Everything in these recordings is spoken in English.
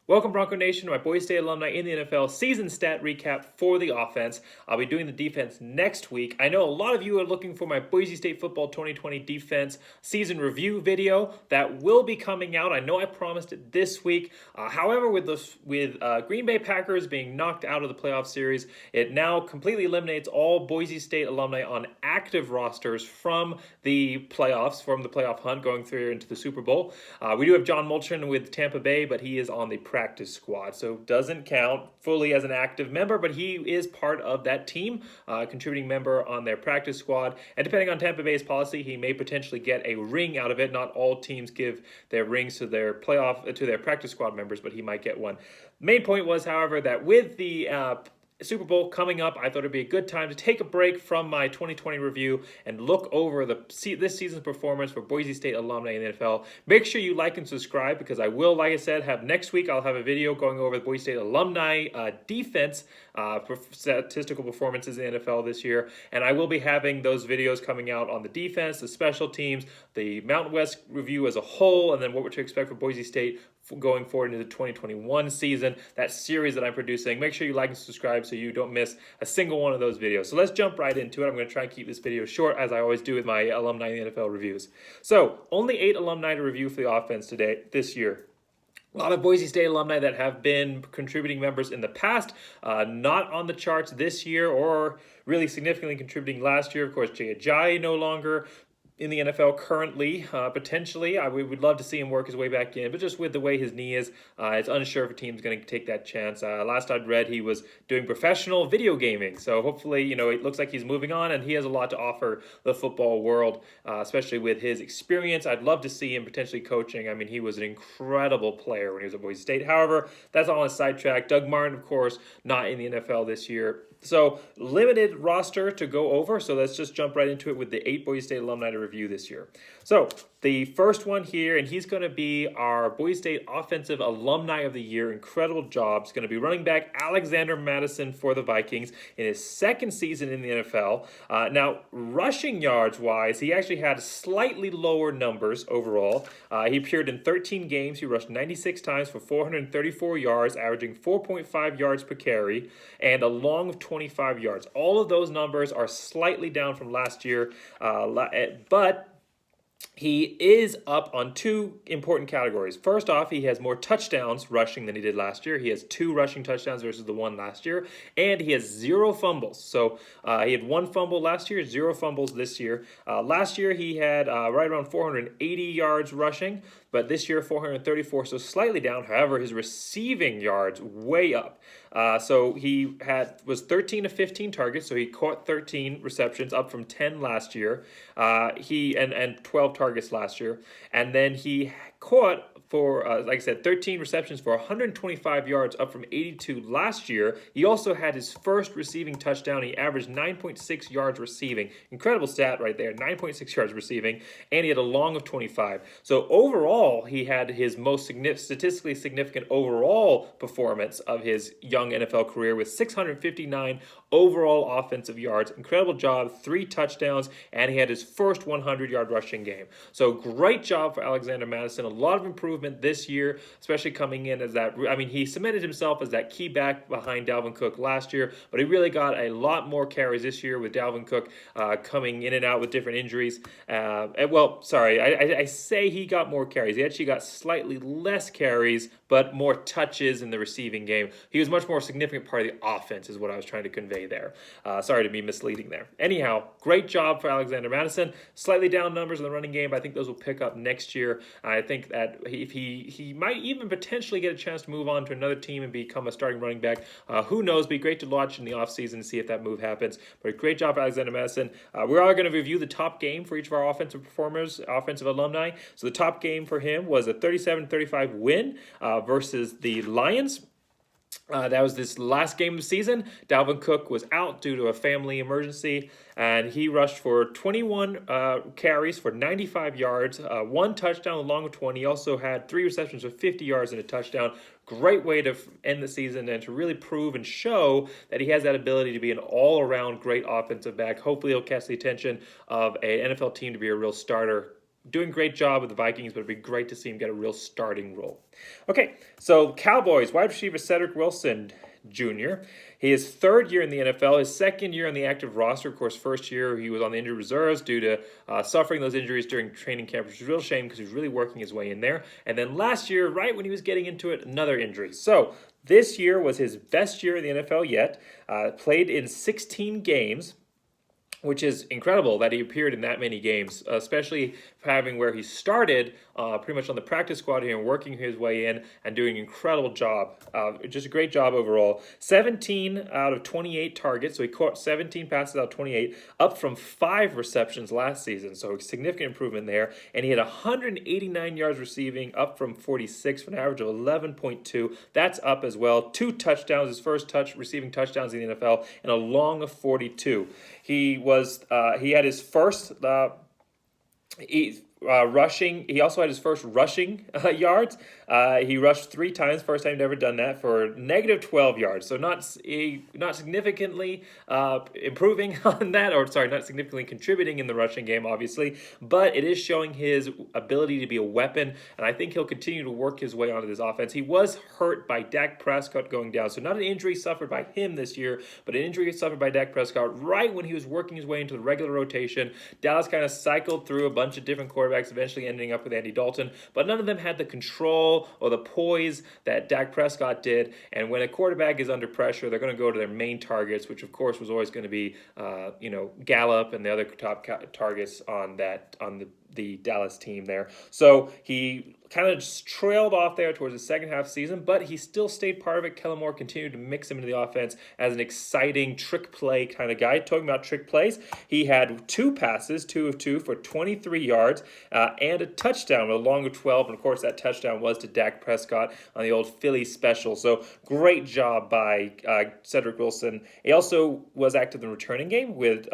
Welcome, Bronco Nation, to my Boise State alumni in the NFL season stat recap for the offense. I'll be doing the defense next week. I know a lot of you are looking for my Boise State football 2020 defense season review video that will be coming out. I know I promised it this week. However, with Green Bay Packers being knocked out of the playoff series, it now completely eliminates all Boise State alumni on active rosters from the playoffs, from the playoff hunt going through into the Super Bowl. We do have John Molchon with Tampa Bay, but he is on the practice squad, so doesn't count fully as an active member, but he is part of that team, contributing member on their practice squad. And depending on Tampa Bay's policy, he may potentially get a ring out of it. Not all teams give their rings to their practice squad members, but he might get one. Main point was, however, that with the Super Bowl coming up, I thought it'd be a good time to take a break from my 2020 review and look over this season's performance for Boise State alumni in the NFL. Make sure you like and subscribe, because I will, like I said, have next week I'll have a video going over the Boise State alumni defense statistical performances in the NFL this year, and I will be having those videos coming out on the defense, the special teams, the Mountain West review as a whole, and then what we're to expect for Boise State going forward into the 2021 season, that series that I'm producing. Make sure you like and subscribe so you don't miss a single one of those videos. So let's jump right into it. I'm going to try and keep this video short, as I always do with my alumni in the NFL reviews. So only 8 alumni to review for the offense this year. A lot of Boise State alumni that have been contributing members in the past, not on the charts this year or really significantly contributing last year. Of course, Jay Ajayi no longer in the NFL currently, potentially. We would love to see him work his way back in, but just with the way his knee is, it's unsure if a team's going to take that chance. Last I'd read, he was doing professional video gaming, so hopefully, it looks like he's moving on, and he has a lot to offer the football world, especially with his experience. I'd love to see him potentially coaching. I mean, he was an incredible player when he was at Boise State. However, that's all on a sidetrack. Doug Martin, of course, not in the NFL this year. So limited roster to go over, so let's just jump right into it with the 8 Boise State alumni to review this year. So the first one here, and he's going to be our Boise State Offensive Alumni of the Year. Incredible job. He's going to be running back Alexander Madison for the Vikings in his second season in the NFL. Now, rushing yards-wise, he actually had slightly lower numbers overall. He appeared in 13 games. He rushed 96 times for 434 yards, averaging 4.5 yards per carry, and a long of 25 yards. All of those numbers are slightly down from last year, but he is up on 2 important categories. First off, he has more touchdowns rushing than he did last year. He has 2 rushing touchdowns versus the 1 last year, and he has 0 fumbles. So he had 1 fumble last year, 0 fumbles this year. Last year he had right around 480 yards rushing, but this year 434, so slightly down. However, his receiving yards way up. So he was 13 of 15 targets, so he caught 13 receptions, up from 10 last year. And 12 targets last year, and then he caught for, like I said, 13 receptions for 125 yards, up from 82 last year. He also had his first receiving touchdown. He averaged 9.6 yards receiving. Incredible stat right there, 9.6 yards receiving, and he had a long of 25. So overall, he had his most statistically significant overall performance of his young NFL career with 659 overall offensive yards. Incredible job, 3 touchdowns, and he had his first 100-yard rushing game. So great job for Alexander Madison. A lot of improvement this year, especially coming in as that. I mean, he cemented himself as that key back behind Dalvin Cook last year, but he really got a lot more carries this year with Dalvin Cook coming in and out with different injuries. I say he got more carries. He actually got slightly less carries, but more touches in the receiving game. He was much more significant part of the offense, is what I was trying to convey there. Sorry to be misleading there. Anyhow, great job for Alexander Madison. Slightly down numbers in the running game, but I think those will pick up next year. I think that if he might even potentially get a chance to move on to another team and become a starting running back. Who knows? Be great to watch in the offseason and see if that move happens. But great job for Alexander Madison. We're all going to review the top game for each of our offensive performers, offensive alumni. So the top game for him was a 37-35 win versus the Lions. That was this last game of the season. Dalvin Cook was out due to a family emergency, and he rushed for 21 carries for 95 yards, 1 touchdown along with 20. He also had 3 receptions for 50 yards and a touchdown. Great way to end the season and to really prove and show that he has that ability to be an all-around great offensive back. Hopefully he'll catch the attention of an NFL team to be a real starter doing a great job with the Vikings, but it'd be great to see him get a real starting role. Okay, so Cowboys wide receiver Cedric Wilson Jr. His third year in the NFL, his second year on the active roster. Of course, first year he was on the injured reserves due to suffering those injuries during training camp, which is a real shame because he was really working his way in there. And then last year, right when he was getting into it, another injury. So this year was his best year in the NFL yet. Played in 16 games, which is incredible that he appeared in that many games, especially having where he started pretty much on the practice squad here and working his way in and doing an incredible job. Just a great job overall. 17 out of 28 targets, so he caught 17 passes out of 28, up from 5 receptions last season, so significant improvement there. And he had 189 yards receiving, up from 46 for an average of 11.2. That's up as well. 2 touchdowns, his first receiving touchdowns in the NFL, and a long of 42. He had his first rushing. He also had his first rushing yards. He rushed 3 times. First time he'd ever done that for negative 12 yards. So not significantly improving on that, or sorry, not significantly contributing in the rushing game, obviously. But it is showing his ability to be a weapon, and I think he'll continue to work his way onto this offense. He was hurt by Dak Prescott going down, so not an injury suffered by him this year, but an injury suffered by Dak Prescott right when he was working his way into the regular rotation. Dallas kind of cycled through a bunch of different quarterbacks, eventually ending up with Andy Dalton, but none of them had the control or the poise that Dak Prescott did. And when a quarterback is under pressure, they're going to go to their main targets, which of course was always going to be, Gallup and the other top targets on the Dallas team there. So he kind of just trailed off there towards the second half season, but he still stayed part of it. Kellen Moore continued to mix him into the offense as an exciting trick play kind of guy. Talking about trick plays, he had 2 passes, 2 of 2 for 23 yards and a touchdown with a long of 12. And of course, that touchdown was to Dak Prescott on the old Philly special. So great job by Cedric Wilson. He also was active in the returning game with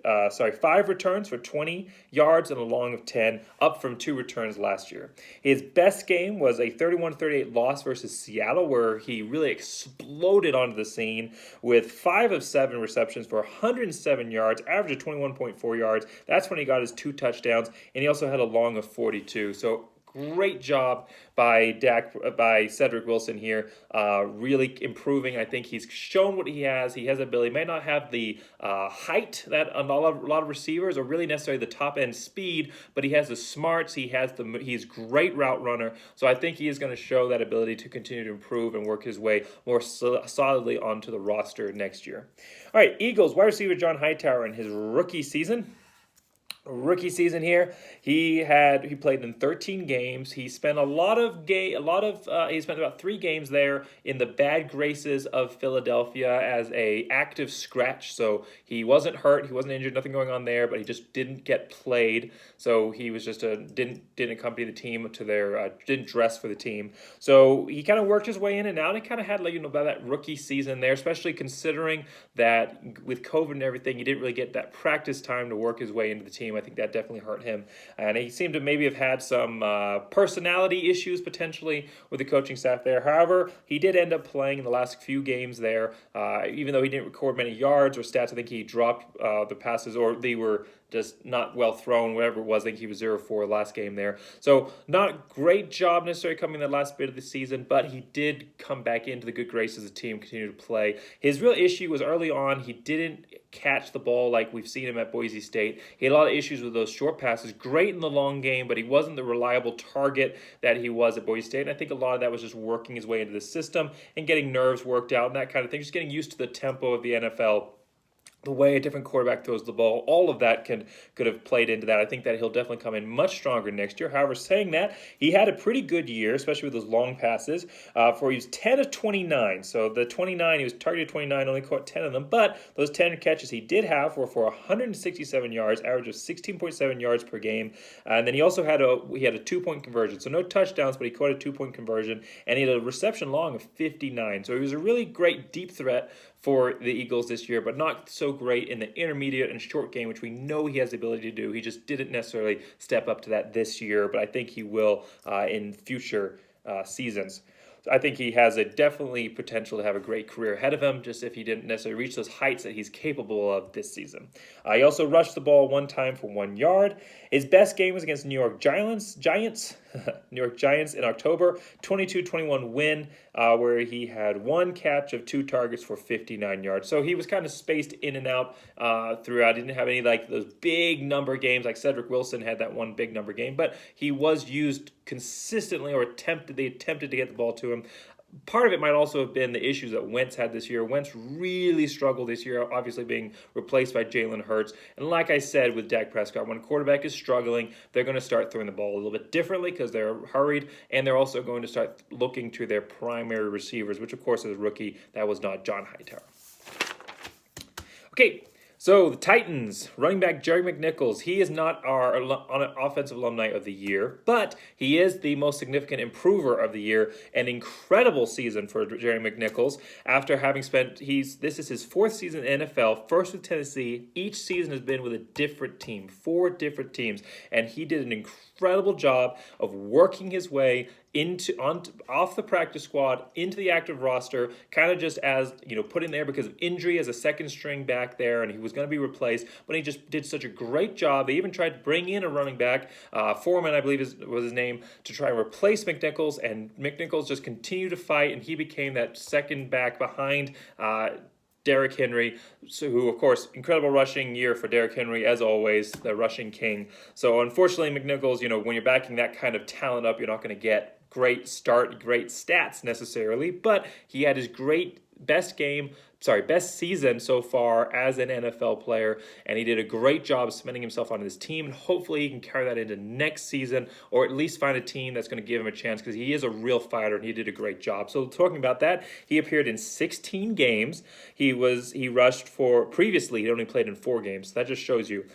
5 returns for 20 yards and a long of 10, up from 2 returns last year. His best game was a 31-38 loss versus Seattle, where he really exploded onto the scene with 5 of 7 receptions for 107 yards, average of 21.4 yards. That's when he got his 2 touchdowns, and he also had a long of 42. So great job by Cedric Wilson here, really improving. I think he's shown what he has. He has ability. May not have the height that a lot of receivers, or really necessarily the top end speed, but he has the smarts. He's great route runner. So I think he is going to show that ability to continue to improve and work his way more solidly onto the roster next year. All right, Eagles wide receiver John Hightower in his rookie season here. He played in 13 games. He spent he spent about 3 games there in the bad graces of Philadelphia as a active scratch. So he wasn't hurt, he wasn't injured, nothing going on there, but he just didn't get played. So he was just didn't accompany the team to their didn't dress for the team. So he kind of worked his way in and out. He kind of had about that rookie season there, especially considering that with COVID and everything, he didn't really get that practice time to work his way into the team. I think that definitely hurt him. And he seemed to maybe have had some personality issues potentially with the coaching staff there. However, he did end up playing in the last few games there. Even though he didn't record many yards or stats, I think he dropped the passes, or they were just not well thrown, whatever it was. I think he was 0-4 last game there. So not a great job necessarily coming in the last bit of the season, but he did come back into the good graces of the team, continue to play. His real issue was early on, he didn't catch the ball like we've seen him at Boise State. He had a lot of issues with those short passes. Great in the long game, but he wasn't the reliable target that he was at Boise State. And I think a lot of that was just working his way into the system and getting nerves worked out and that kind of thing, just getting used to the tempo of the NFL. The way a different quarterback throws the ball, all of that could have played into that. I think that he'll definitely come in much stronger next year. However, saying that, he had a pretty good year, especially with those long passes. He was 10 of 29. So the 29, he was targeted 29, only caught 10 of them. But those 10 catches he did have were for 167 yards, average of 16.7 yards per game. And then he also had a 2-point conversion. So no touchdowns, but he caught a 2-point conversion. And he had a reception long of 59. So he was a really great deep threat for the Eagles this year, but not so great in the intermediate and short game, which we know he has the ability to do. He just didn't necessarily step up to that this year, but I think he will in future seasons. I think he has a definitely potential to have a great career ahead of him, just if he didn't necessarily reach those heights that he's capable of this season. He also rushed the ball one time for 1 yard. His best game was against New York Giants, New York Giants in October, 22-21 win, where he had one catch of 2 targets for 59 yards. So he was kind of spaced in and out throughout. He didn't have any like those big number games like Cedric Wilson had that one big number game, but he was used consistently, or they attempted to get the ball to him. Part of it might also have been the issues that Wentz had this year. Wentz really struggled this year, obviously being replaced by Jalen Hurts. And like I said with Dak Prescott, when a quarterback is struggling, they're going to start throwing the ball a little bit differently because they're hurried, and they're also going to start looking to their primary receivers, which of course is a rookie. That was not John Hightower. Okay. So the Titans, running back Jerry McNichols, he is not our offensive alumni of the year, but he is the most significant improver of the year. An incredible season for Jerry McNichols after having spent, this is his 4th season in the NFL, first with Tennessee. Each season has been with a different team, 4 different teams, and he did an incredible job of working his way off the practice squad into the active roster, kind of just as, put in there because of injury as a second string back there, and he was going to be replaced, but he just did such a great job. They even tried to bring in a running back, Foreman, I believe was his name, to try and replace McNichols, and McNichols just continued to fight, and he became that second back behind Derrick Henry, who, of course, incredible rushing year for Derrick Henry, as always, the rushing king. So, unfortunately, McNichols, when you're backing that kind of talent up, you're not going to get great stats necessarily, but he had his best season so far as an NFL player, and he did a great job cementing himself on his team, and hopefully he can carry that into next season, or at least find a team that's going to give him a chance, because he is a real fighter, and he did a great job. So talking about that, he appeared in 16 games. He rushed for, previously he only played in 4 games, so that just shows you.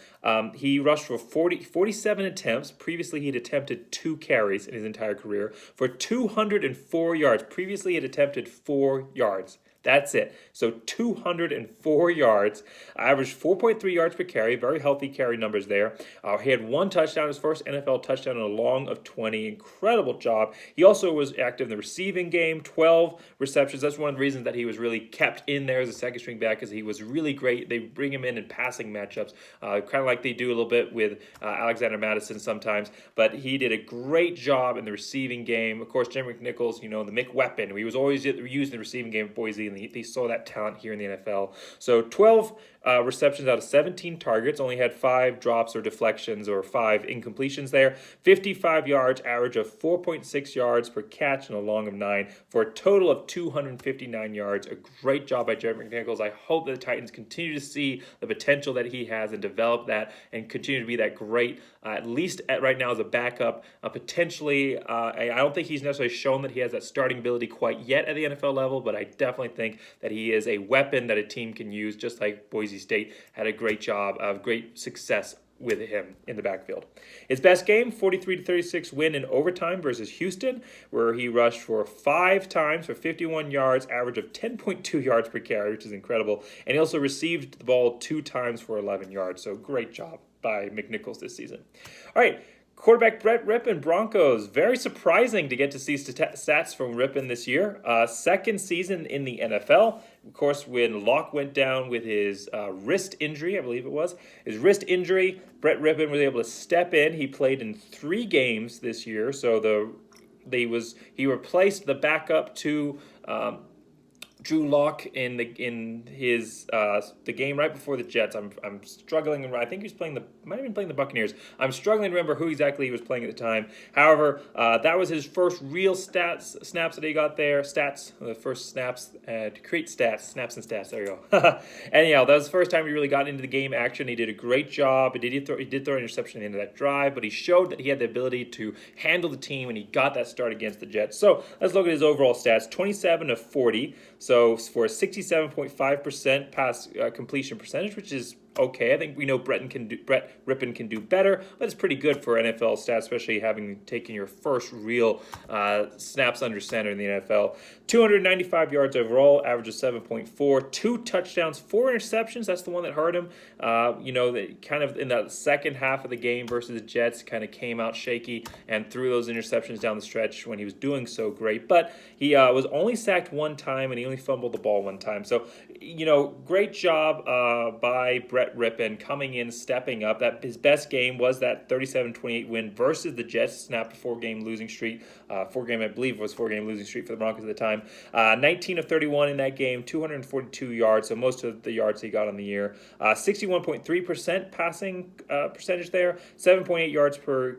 He rushed for 47 attempts. Previously he'd attempted 2 carries in his entire career for 204 yards. Previously he'd attempted 4 yards. That's it. So 204 yards, averaged 4.3 yards per carry, very healthy carry numbers there. He had 1 touchdown, his first NFL touchdown in a long of 20. Incredible job. He also was active in the receiving game, 12 receptions. That's one of the reasons that he was really kept in there as a second string back, because he was really great. They bring him in passing matchups, kind of like they do a little bit with Alexander Madison sometimes. But he did a great job in the receiving game. Of course, Jim McNichols, the McWeapon. He was always used in the receiving game at Boise, and they saw that talent here in the NFL. So 12 receptions out of 17 targets, only had 5 drops or deflections or 5 incompletions there. 55 yards, average of 4.6 yards per catch and a long of 9 for a total of 259 yards. A great job by Jared McNichols. I hope that the Titans continue to see the potential that he has and develop that and continue to be that great, at least right now as a backup. Potentially, I don't think he's necessarily shown that he has that starting ability quite yet at the NFL level, but I definitely think that he is a weapon that a team can use, just like Boise State had a great job of great success with him in the backfield. His best game, 43-36 win in overtime versus Houston, where he rushed for 5 times for 51 yards, average of 10.2 yards per carry, which is incredible. And he also received the ball 2 times for 11 yards. So great job by McNichols this season. All right. Quarterback Brett Rippon, Broncos. Very surprising to get to see stats from Rippon this year. Second season in the NFL. Of course, when Locke went down with his wrist injury, I believe it was, his wrist injury, Brett Rippon was able to step in. He played in 3 games this year. So he replaced the backup to Drew Lock in the game right before the Jets. I'm struggling. I think he was might have been playing the Buccaneers. I'm struggling to remember who exactly he was playing at the time. However, that was his first real snaps that he got there. The first snaps to create snaps and stats. There you go. Anyhow, that was the first time he really got into the game action. He did a great job. He did throw an interception at the end of that drive, but he showed that he had the ability to handle the team, and he got that start against the Jets. So let's look at his overall stats: 27 of 40. So for a 67.5% pass completion percentage, which is okay. I think we know Brett Rippon can do better, but it's pretty good for NFL stats, especially having taken your first real snaps under center in the NFL. 295 yards overall, average of 7.4, 2 touchdowns, 4 interceptions. That's the one that hurt him. That kind of in that second half of the game versus the Jets, kind of came out shaky and threw those interceptions down the stretch when he was doing so great. But he was only sacked one time and he only fumbled the ball one time. So, great job by Brett Rippon coming in, stepping up. That his best game was that 37-28 win versus the Jets, snapped a four-game losing streak. I believe, was four-game losing streak for the Broncos at the time. 19 of 31 in that game, 242 yards, so most of the yards he got on the year. 61.3% passing percentage there, 7.8 yards per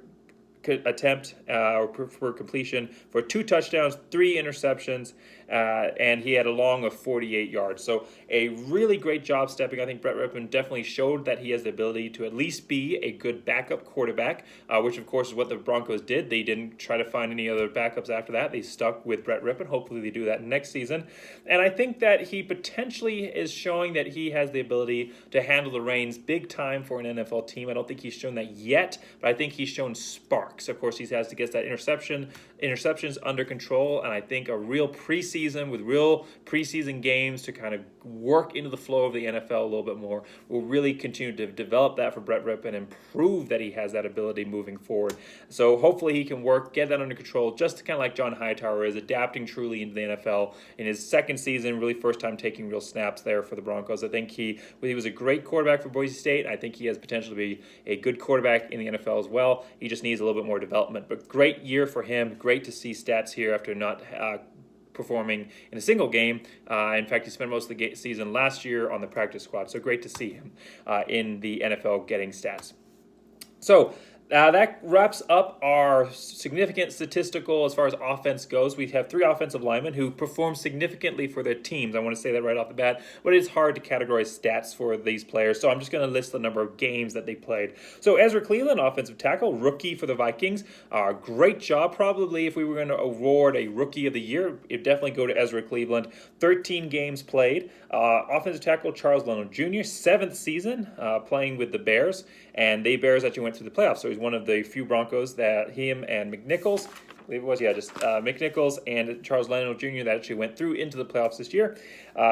attempt or per completion for 2 touchdowns, 3 interceptions, and he had a long of 48 yards. So a really great job stepping. I think Brett Rippon definitely showed that he has the ability to at least be a good backup quarterback, which of course is what the Broncos did. They didn't try to find any other backups after that. They stuck with Brett Rippon. Hopefully they do that next season. And I think that he potentially is showing that he has the ability to handle the reins big time for an NFL team. I don't think he's shown that yet, but I think he's shown sparks. Of course, he has to get that interceptions under control, and I think a real preseason with real preseason games to kind of work into the flow of the NFL a little bit more will really continue to develop that for Brett Rippon and prove that he has that ability moving forward. So hopefully he can get that under control, just kind of like John Hightower is, adapting truly into the NFL in his second season, really first time taking real snaps there for the Broncos. I think he was a great quarterback for Boise State. I think he has potential to be a good quarterback in the NFL as well. He just needs a little bit more development. But great year for him. Great to see stats here after not performing in a single game. In fact, he spent most of the season last year on the practice squad. So great to see him in the NFL getting stats. So that wraps up our significant statistical as far as offense goes. We have 3 offensive linemen who perform significantly for their teams. I want to say that right off the bat, but it's hard to categorize stats for these players, so I'm just going to list the number of games that they played. So Ezra Cleveland, offensive tackle, rookie for the Vikings. Great job. Probably if we were going to award a rookie of the year, it'd definitely go to Ezra Cleveland. 13 games played. Offensive tackle Charles Leno Jr., 7th season playing with the Bears, and the Bears actually went through the playoffs, so he's one of the few Broncos that him and McNichols, I believe it was, McNichols and Charles Leno Jr. that actually went through into the playoffs this year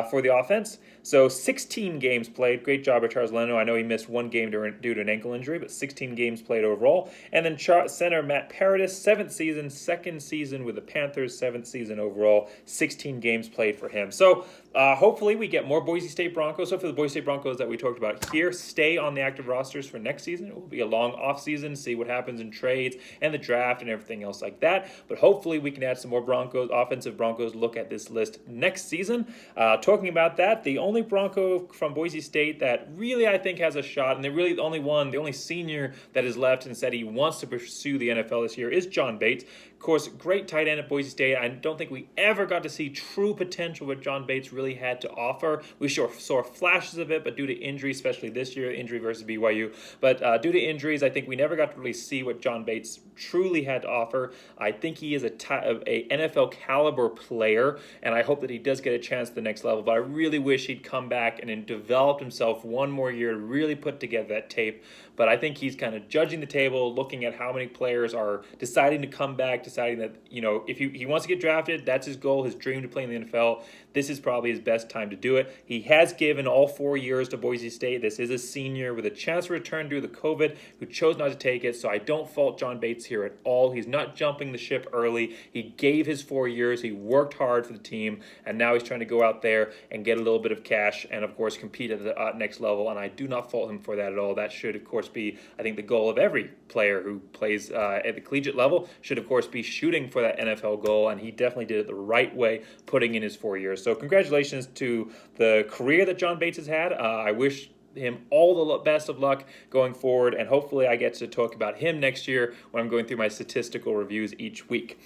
for the offense. So 16 games played. Great job by Charles Leno. I know he missed one game due to an ankle injury, but 16 games played overall. And then center Matt Paradis, 7th season, 2nd season with the Panthers, 7th season overall, 16 games played for him. So hopefully we get more Boise State Broncos. So for the Boise State Broncos that we talked about here, stay on the active rosters for next season. It will be a long offseason, see what happens in trades and the draft and everything else like that. But hopefully we can add some more offensive Broncos, look at this list next season. Talking about that, the only Bronco from Boise State that really I think has a shot, and they're really the only senior that is left and said he wants to pursue the NFL this year, is John Bates. Of course, great tight end at Boise State. I don't think we ever got to see true potential what John Bates really had to offer. We saw flashes of it, but due to injury, especially this year, injury versus BYU, but due to injuries, I think we never got to really see what John Bates truly had to offer. I think he is a NFL caliber player, and I hope that he does get a chance at the next level, but I really wish he'd come back and then developed himself one more year to really put together that tape. But I think he's kind of judging the table, looking at how many players are deciding to come back, deciding that, if he wants to get drafted, that's his goal, his dream to play in the NFL. This is probably his best time to do it. He has given all 4 years to Boise State. This is a senior with a chance to return due to the COVID who chose not to take it, so I don't fault John Bates here at all. He's not jumping the ship early. He gave his 4 years. He worked hard for the team, and now he's trying to go out there and get a little bit of cash and, of course, compete at the next level, and I do not fault him for that at all. That should, of course, be, I think, the goal of every player who plays at the collegiate level should, of course, be shooting for that NFL goal, and he definitely did it the right way, putting in his 4 years. So congratulations to the career that John Bates has had. I wish him all the best of luck going forward, and hopefully I get to talk about him next year when I'm going through my statistical reviews each week.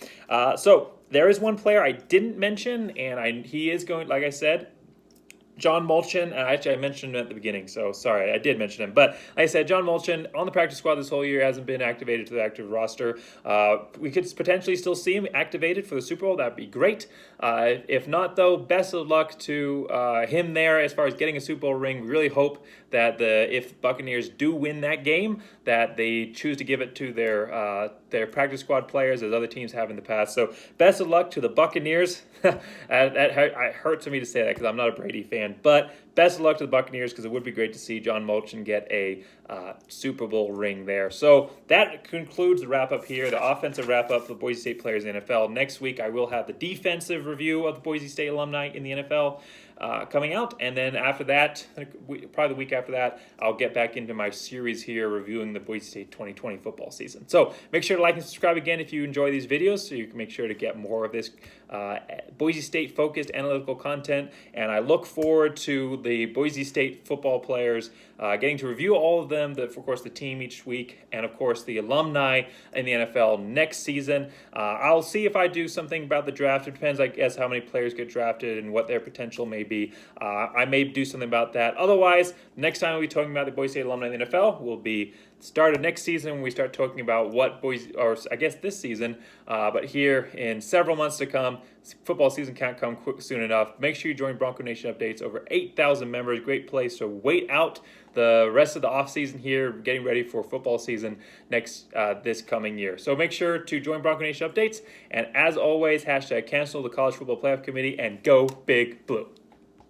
So there is one player I didn't mention, and he is going, like I said, John Mulchin, and actually I mentioned him at the beginning, so sorry, I did mention him. But like I said, John Mulchin on the practice squad this whole year, hasn't been activated to the active roster. We could potentially still see him activated for the Super Bowl. That'd be great. If not, though, best of luck to him there as far as getting a Super Bowl ring. We really hope that if Buccaneers do win that game, that they choose to give it to their practice squad players, as other teams have in the past. So best of luck to the Buccaneers. That hurts for me to say that because I'm not a Brady fan, but best of luck to the Buccaneers because it would be great to see John Mulchin get a Super Bowl ring there. So that concludes the wrap up here, the offensive wrap up for the Boise State players in the NFL. Next week, I will have the defensive review of the Boise State alumni in the NFL coming out, and then after that, probably the week after that, I'll get back into my series here reviewing the Boise State 2020 football season. So make sure to like and subscribe again if you enjoy these videos, so you can make sure to get more of this Boise State focused analytical content. And I look forward to the Boise State football players getting to review all of them, of course the team each week, and of course the alumni in the NFL next season. I'll see if I do something about the draft. It depends, I guess, how many players get drafted and what their potential may be. I may do something about that. Otherwise, next time we'll be talking about the Boise State alumni in the NFL will be start of next season when we start talking about what Boise, or I guess this season, but here in several months to come. Football season can't come quick soon enough. Make sure you join Bronco Nation Updates. Over 8,000 members. Great place to wait out the rest of the off season here, getting ready for football season this coming year. So make sure to join Bronco Nation Updates. And as always, hashtag cancel the College Football Playoff Committee and go Big Blue.